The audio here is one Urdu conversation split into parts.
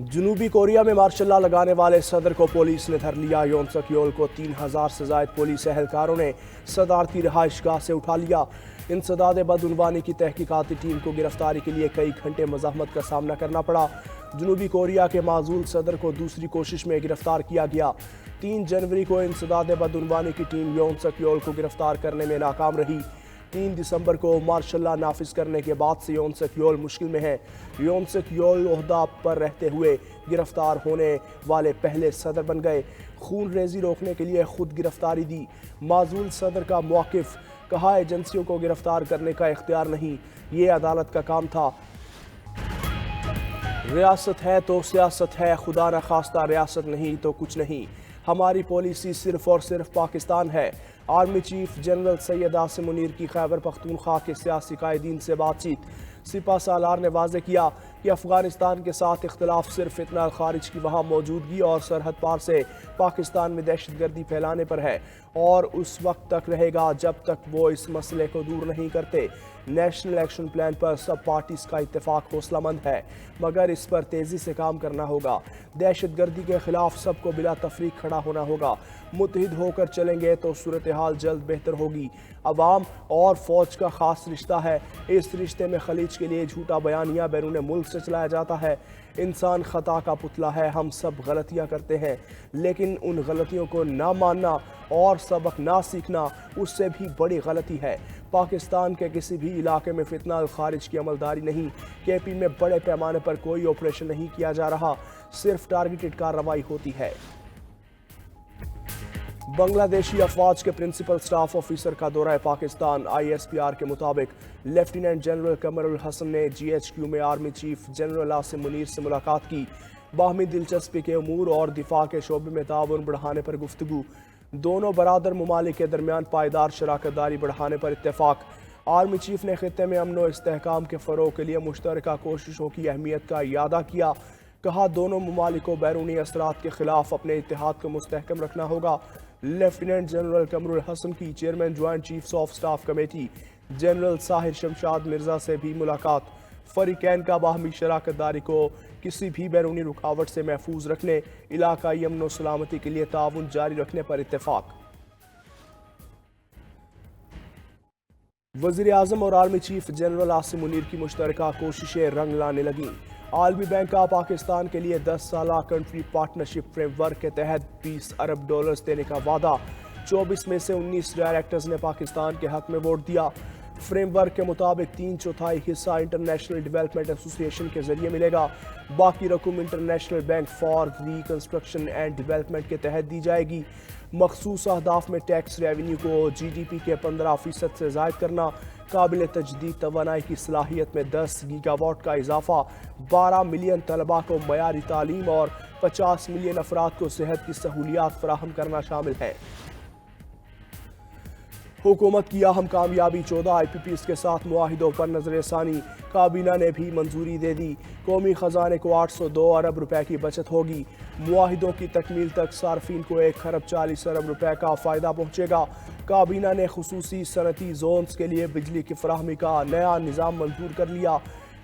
جنوبی کوریا میں مارشل لا لگانے والے صدر کو پولیس نے دھر لیا۔ یون سک یول کو 3000 سے زائد پولیس اہلکاروں نے صدارتی رہائش گاہ سے اٹھا لیا۔ انسداد بدعنوانی کی تحقیقاتی ٹیم کو گرفتاری کے لیے کئی گھنٹے مزاحمت کا سامنا کرنا پڑا۔ جنوبی کوریا کے معزول صدر کو دوسری کوشش میں گرفتار کیا گیا۔ 3 جنوری کو انسداد بدعنوانی کی ٹیم یون سک یول کو گرفتار کرنے میں ناکام رہی۔ 3 دسمبر کو مارشل لا نافذ کرنے کے بعد سے یون سک یول مشکل میں ہے۔ یون سک یول عہدہ پر رہتے ہوئے گرفتار ہونے والے پہلے صدر بن گئے۔ خون ریزی روکنے کے لیے خود گرفتاری دی۔ معزول صدر کا موقف، کہا ایجنسیوں کو گرفتار کرنے کا اختیار نہیں، یہ عدالت کا کام تھا۔ ریاست ہے تو سیاست ہے، خدا نہ خواستہ ریاست نہیں تو کچھ نہیں۔ ہماری پالیسی صرف اور صرف پاکستان ہے۔ Army chief general Syed Asim Munir کی خیبر پختونخوا کے سیاسی قائدین سے بات چیت۔ سپہ سالار نے واضح کیا کہ افغانستان کے ساتھ اختلاف صرف فتنہ الخارج کی وہاں موجودگی اور سرحد پار سے پاکستان میں دہشت گردی پھیلانے پر ہے، اور اس وقت تک رہے گا جب تک وہ اس مسئلے کو دور نہیں کرتے۔ نیشنل ایکشن پلان پر سب پارٹیز کا اتفاق حوصلہ مند ہے، مگر اس پر تیزی سے کام کرنا ہوگا۔ دہشت گردی کے خلاف سب کو بلا تفریق کھڑا ہونا ہوگا۔ متحد ہو کر چلیں گے تو صورتحال جلد بہتر ہوگی۔ عوام اور فوج کا خاص رشتہ ہے، اس رشتے میں خلیج کے لیے جھوٹا بیانیہ بیرون ملک سے چلایا جاتا ہے۔ انسان خطا کا پتلا ہے، ہم سب غلطیاں کرتے ہیں، لیکن ان غلطیوں کو نہ ماننا اور سبق نہ سیکھنا اس سے بھی بڑی غلطی ہے۔ پاکستان کے کسی بھی علاقے میں فتنہ الخارج کی عملداری نہیں۔ کے پی میں بڑے پیمانے پر کوئی آپریشن نہیں کیا جا رہا، صرف ٹارگیٹڈ کارروائی ہوتی ہے۔ بنگلہ دیشی افواج کے پرنسپل سٹاف آفیسر کا دورہ Pakistan. I S P R کے مطابق لیفٹیننٹ جنرل قمر الحسن نے جی ایچ کیو میں army chief general Asim Munir سے ملاقات کی۔ باہمی دلچسپی کے امور اور دفاع کے شعبے میں تعاون بڑھانے پر گفتگو۔ دونوں برادر ممالک کے درمیان پائیدار شراکت داری بڑھانے پر اتفاق۔ آرمی چیف نے خطے میں امن و استحکام کے فروغ کے لیے مشترکہ کوششوں کی اہمیت کا اعادہ کیا۔ کہا دونوں ممالک کو بیرونی اثرات کے خلاف اپنے اتحاد کو مستحکم رکھنا ہوگا۔ لیفٹیننٹ جنرل قمر الحسن کی chairman joint chiefs of staff committee general Sahir Shamshad Mirza سے بھی ملاقات۔ فریقین کا باہمی شراکت داری کو کسی بھی بیرونی رکاوٹ سے محفوظ رکھنے، علاقائی امن و سلامتی کے لیے تعاون جاری رکھنے پر اتفاق۔ وزیر اعظم اور army chief general Asim Munir کی مشترکہ کوششیں رنگ لانے لگیں۔ عالمی بینک کا پاکستان کے لیے 10 سالہ کنٹری پارٹنرشپ فریم ورک کے تحت $20 ارب دینے کا وعدہ۔ 24 میں سے 19 ڈائریکٹرز نے پاکستان کے حق میں ووٹ دیا۔ فریم ورک کے مطابق 3/4 حصہ انٹرنیشنل ڈیولپمنٹ ایسوسی ایشن کے ذریعے ملے گا۔ باقی رقم international bank for reconstruction and development کے تحت دی جائے گی۔ مخصوص اہداف میں ٹیکس ریونیو کو جی ڈی پی کے 15% سے زائد کرنا، قابل تجدید توانائی کی صلاحیت میں 10 گیگا واٹ کا اضافہ، 12 ملین طلباء کو معیاری تعلیم اور 50 ملین افراد کو صحت کی سہولیات فراہم کرنا شامل ہے۔ حکومت کی اہم کامیابی 14 آئی پی پیز کے ساتھ معاہدوں پر نظر ثانی۔ کابینہ نے بھی منظوری دے دی۔ قومی خزانے کو 802 ارب روپے کی بچت ہوگی۔ معاہدوں کی تکمیل تک صارفین کو 1 ارب 40 ارب روپے کا فائدہ پہنچے گا۔ کابینہ نے خصوصی صنعتی زونز کے لیے بجلی کی فراہمی کا نیا نظام منظور کر لیا۔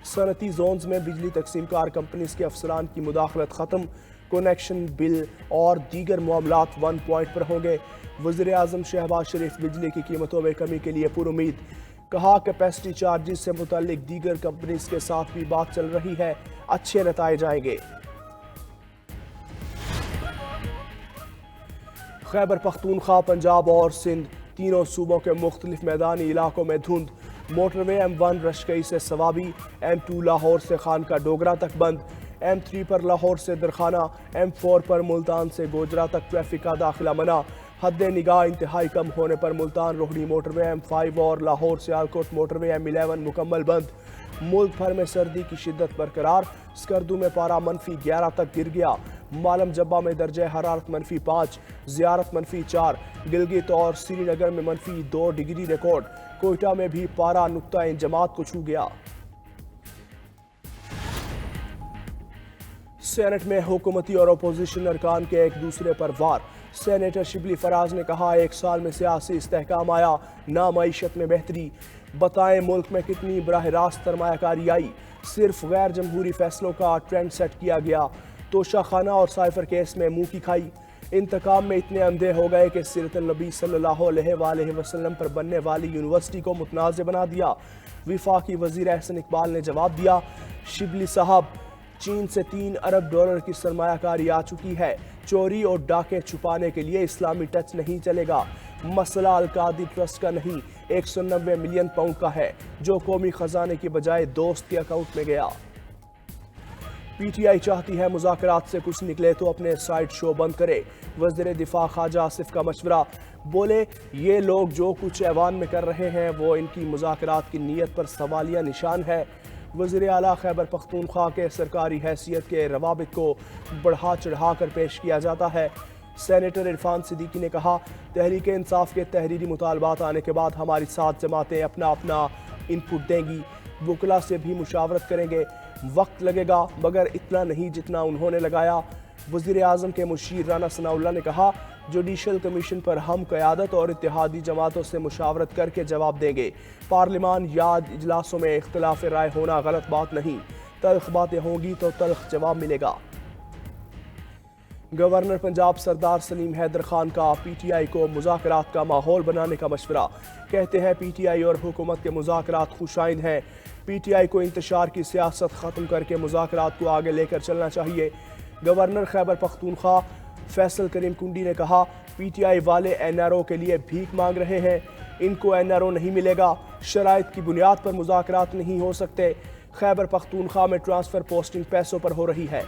صنعتی زونز میں بجلی تقسیم کار کمپنیز کے افسران کی مداخلت ختم۔ کنیکشن بل اور دیگر معاملات 1 پوائنٹ پر ہوں گے۔ وزیر اعظم شہباز شریف بجلی کی قیمتوں میں کمی کے لیے پر امید۔ کہا کیپیسٹی چارجز سے متعلق دیگر کمپنیز کے ساتھ بھی بات چل رہی ہے، اچھے نتائج آئیں گے۔ خیبر پختونخوا، پنجاب اور سندھ تینوں صوبوں کے مختلف میدانی علاقوں میں دھند۔ موٹر وے M1 رشکئی سے سوابی، M2 لاہور سے خانقاہ ڈوگرہ تک بند، M3 پر لاہور سے درخانہ، M4 پر ملتان سے گوجرہ تک ٹریفک کا داخلہ منع۔ حد نگاہ انتہائی کم ہونے پر ملتان روہڑی موٹر وے M5 اور لاہور سیالکوٹ موٹر وے M11 مکمل بند۔ ملک بھر میں سردی کی شدت برقرار، سکردو میں پارہ -11 تک گر گیا۔ مالم جبہ میں درجہ حرارت -5، زیارت -4، گلگت اور سری نگر میں -2 ڈگری ریکارڈ۔ کوئٹہ میں بھی پارہ نقطہ انجماد کو چھو گیا۔ سینٹ میں حکومتی اور اپوزیشن ارکان کے ایک دوسرے پر وار۔ سینیٹر شبلی فراز نے کہا 1 سال میں سیاسی استحکام آیا، نہ معیشت میں بہتری۔ بتائیں ملک میں کتنی براہ راست سرمایہ کاری آئی، صرف غیر جمہوری فیصلوں کا ٹرینڈ سیٹ کیا گیا۔ توشہ خانہ اور سائفر کیس میں منہ کی کھائی۔ انتقام میں اتنے اندھے ہو گئے کہ سیرت النبی صلی اللہ علیہ وآلہ وسلم پر بننے والی یونیورسٹی کو متنازع بنا دیا۔ وفاقی وزیر احسن اقبال نے جواب دیا، شبلی صاحب، چین سے 3 ارب ڈالر کی سرمایہ کاری آ چکی ہے۔ چوری اور ڈاکے چھپانے کے لیے اسلامی ٹچ نہیں چلے گا۔ مسئلہ القادی ٹرسٹ کا نہیں، 190 ملین پاؤنڈ کا ہے، جو قومی خزانے کی بجائے دوست کے اکاؤنٹ میں گیا۔ پی ٹی آئی چاہتی ہے مذاکرات سے کچھ نکلے تو اپنے سائٹ شو بند کرے۔ وزیر دفاع خواجہ آصف کا مشورہ، بولے یہ لوگ جو کچھ ایوان میں کر رہے ہیں وہ ان کی مذاکرات کی نیت پر سوالیہ نشان ہے۔ وزیر اعلیٰ خیبر پختونخوا کے سرکاری حیثیت کے روابط کو بڑھا چڑھا کر پیش کیا جاتا ہے۔ سینیٹر عرفان صدیقی نے کہا، تحریک انصاف کے تحریری مطالبات آنے کے بعد ہماری 7 جماعتیں اپنا ان پٹ دیں گی، وکلاء سے بھی مشاورت کریں گے، وقت لگے گا مگر اتنا نہیں جتنا انہوں نے لگایا۔ وزیر اعظم کے مشیر رانا ثناء اللہ نے کہا، جوڈیشل کمیشن پر ہم قیادت اور اتحادی جماعتوں سے مشاورت کر کے جواب دیں گے۔ پارلیمان یاد اجلاسوں میں اختلاف رائے ہونا غلط بات نہیں، تلخ باتیں ہوں گی تو تلخ جواب ملے گا۔ گورنر پنجاب سردار سلیم حیدر خان کا پی ٹی آئی کو مذاکرات کا ماحول بنانے کا مشورہ، کہتے ہیں پی ٹی آئی اور حکومت کے مذاکرات خوشائند ہیں۔ پی ٹی آئی کو انتشار کی سیاست ختم کر کے مذاکرات کو آگے لے کر چلنا چاہیے۔ گورنر خیبر پختونخوا فیصل کریم کنڈی نے کہا، پی ٹی آئی والے این آر او کے لیے بھیک مانگ رہے ہیں، ان کو این آر او نہیں ملے گا، شرائط کی بنیاد پر مذاکرات نہیں ہو سکتے۔ خیبر پختونخوا میں ٹرانسفر پوسٹنگ پیسوں پر ہو رہی ہے۔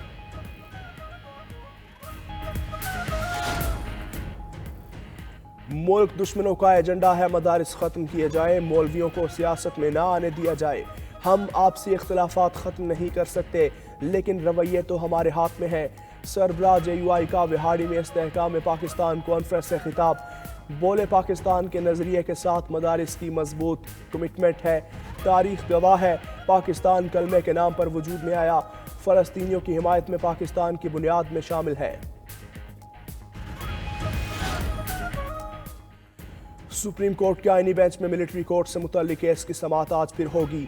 ملک دشمنوں کا ایجنڈا ہے مدارس ختم کیے جائیں، مولویوں کو سیاست میں نہ آنے دیا جائے۔ ہم آپسی اختلافات ختم نہیں کر سکتے لیکن رویے تو ہمارے ہاتھ میں ہے۔ سربراہ جے یو آئی کا وہاڑی میں استحکام پاکستان کانفرنس سے خطاب، بولے پاکستان کے نظریے کے ساتھ مدارس کی مضبوط کمٹمنٹ ہے۔ تاریخ گواہ ہے، پاکستان کلمے کے نام پر وجود میں آیا، فلسطینیوں کی حمایت میں پاکستان کی بنیاد میں شامل ہے۔ سپریم کورٹ کے آئینی بینچ میں ملٹری کورٹ سے متعلق کیس کی سماعت آج پھر ہوگی۔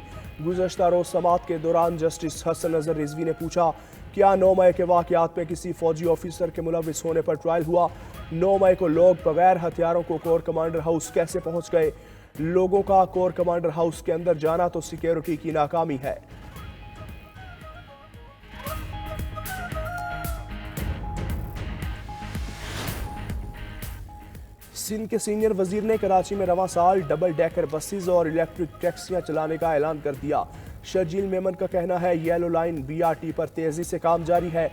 گزشتہ روز سماعت کے دوران جسٹس حسن اظہر رضوی نے پوچھا، کیا 9 مئی کے واقعات پہ کسی فوجی آفیسر کے ملوث ہونے پر ٹرائل ہوا؟ 9 مئی کو لوگ بغیر ہتھیاروں کو کور کمانڈر ہاؤس کیسے پہنچ گئے؟ لوگوں کا کور کمانڈر ہاؤس کے اندر جانا تو سیکیورٹی کی ناکامی ہے۔ سندھ کے سینئر وزیر نے کراچی میں رواں سال ڈبل ڈیکر بسز اور الیکٹرک ٹیکسیاں چلانے کا اعلان کر دیا۔ شرجیل میمن کا کہنا ہے، yellow line B R T پر تیزی سے کام جاری ہے۔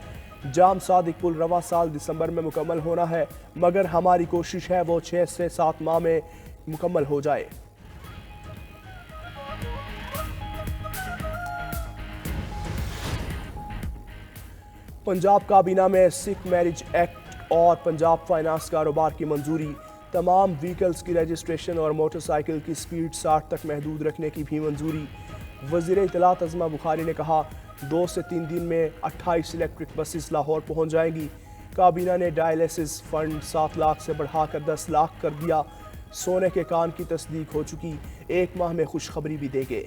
جام صادق پل رواں سال دسمبر میں مکمل ہونا ہے مگر ہماری کوشش ہے وہ 6 سے 7 ماہ میں مکمل ہو جائے۔ پنجاب کابینہ میں سکھ میرج ایکٹ اور پنجاب فائنانس کاروبار کی منظوری، تمام وہیکلز کی رجسٹریشن اور موٹر سائیکل کی سپیڈ 60 تک محدود رکھنے کی بھی منظوری۔ وزیر اطلاعات عظمہ بخاری نے کہا، 2 سے 3 دن میں 28 الیکٹرک بسز لاہور پہنچ جائیں گی۔ کابینہ نے ڈائلیسس فنڈ 7 لاکھ سے بڑھا کر 10 لاکھ کر دیا۔ سونے کے کان کی تصدیق ہو چکی، 1 ماہ میں خوشخبری بھی دیں گے۔